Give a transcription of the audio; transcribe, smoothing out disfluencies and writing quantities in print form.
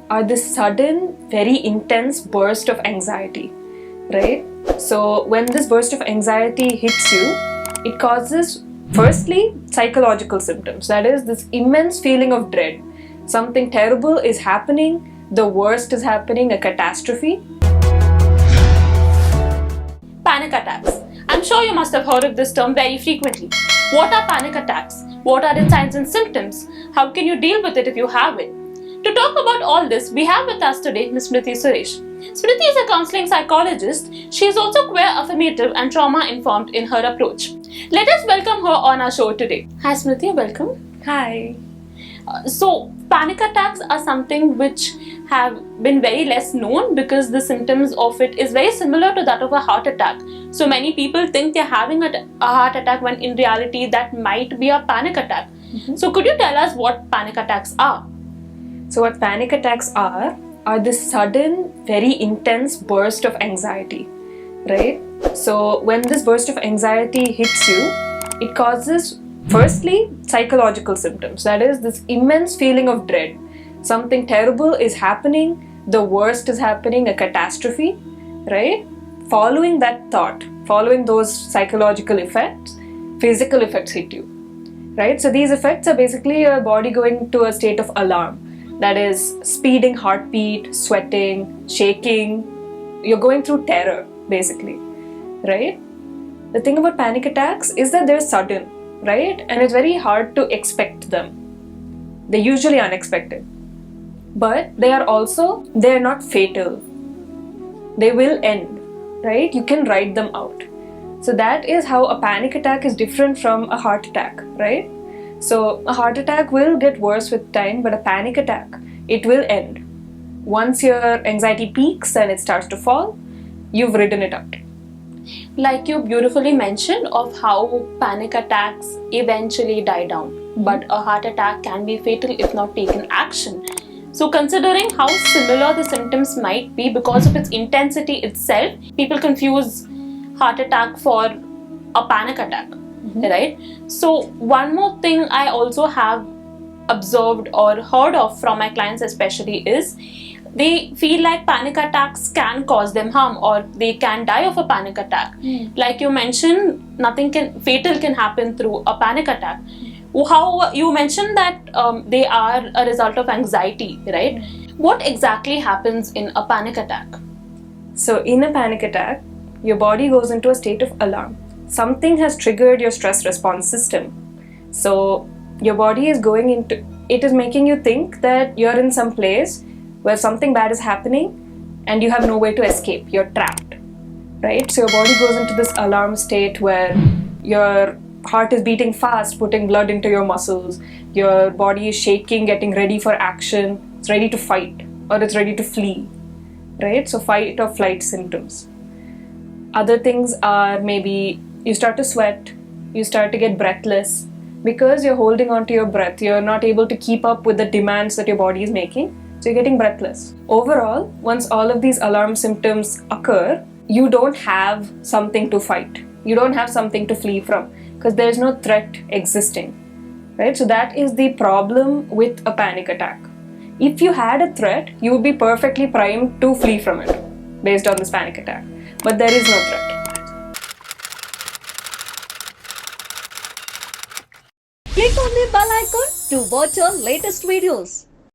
are this sudden, very intense burst of anxiety, right? So when this burst of anxiety hits you, it causes, firstly, psychological symptoms. That is, this immense feeling of dread. Something terrible is happening, the worst is happening, a catastrophe. Panic attacks. I'm sure you must have heard of this term very frequently. What are panic attacks? What are its signs and symptoms? How can you deal with it if you have it? To talk about all this, we have with us today Ms. Smrithi Suresh. Smrithi is a counseling psychologist. She is also queer affirmative and trauma informed in her approach. Let us welcome her on our show today. Hi Smrithi, welcome. Hi. So panic attacks are something which have been very less known because the symptoms of it is very similar to that of a heart attack. So many people think they're having a heart attack when in reality that might be a panic attack. So could you tell us what panic attacks are? So what panic attacks are this sudden, very intense burst of anxiety, right? So when this burst of anxiety hits you, it causes, firstly, psychological symptoms. That is, this immense feeling of dread. Something terrible is happening, the worst is happening, a catastrophe, right? Following that thought, following those psychological effects, physical effects hit you, right? So these effects are basically your body going to a state of alarm. That is, speeding heartbeat, sweating, shaking. You're going through terror, basically, right? The thing about panic attacks is that they're sudden, right? And it's very hard to expect them. They're usually unexpected. But they're not fatal. They will end, right? You can ride them out. So that is how a panic attack is different from a heart attack, right? So a heart attack will get worse with time, but a panic attack, it will end. Once your anxiety peaks and it starts to fall, you've ridden it out. Like you beautifully mentioned of how panic attacks eventually die down, but a heart attack can be fatal if not taken action. So considering how similar the symptoms might be because of its intensity itself, people confuse heart attack for a panic attack, right? So one more thing I also have observed or heard of from my clients especially is they feel like panic attacks can cause them harm or they can die of a panic attack. Like you mentioned, nothing fatal can happen through a panic attack. How you mentioned that they are a result of anxiety, right? What exactly happens in a panic attack? So in a panic attack, your body goes into a state of alarm. Something has triggered your stress response system. So your body is it is making you think that you're in some place where something bad is happening and you have no way to escape. You're trapped, right? So your body goes into this alarm state where your heart is beating fast, putting blood into your muscles. Your body is shaking, getting ready for action. It's ready to fight or it's ready to flee, right? So fight or flight symptoms. Other things are maybe you start to sweat, you start to get breathless because you're holding on to your breath. You're not able to keep up with the demands that your body is making. So you're getting breathless. Overall, once all of these alarm symptoms occur, you don't have something to fight. You don't have something to flee from because there's no threat existing, right? So that is the problem with a panic attack. If you had a threat, you would be perfectly primed to flee from it based on this panic attack. But there is no threat. Click on the bell icon to watch our latest videos.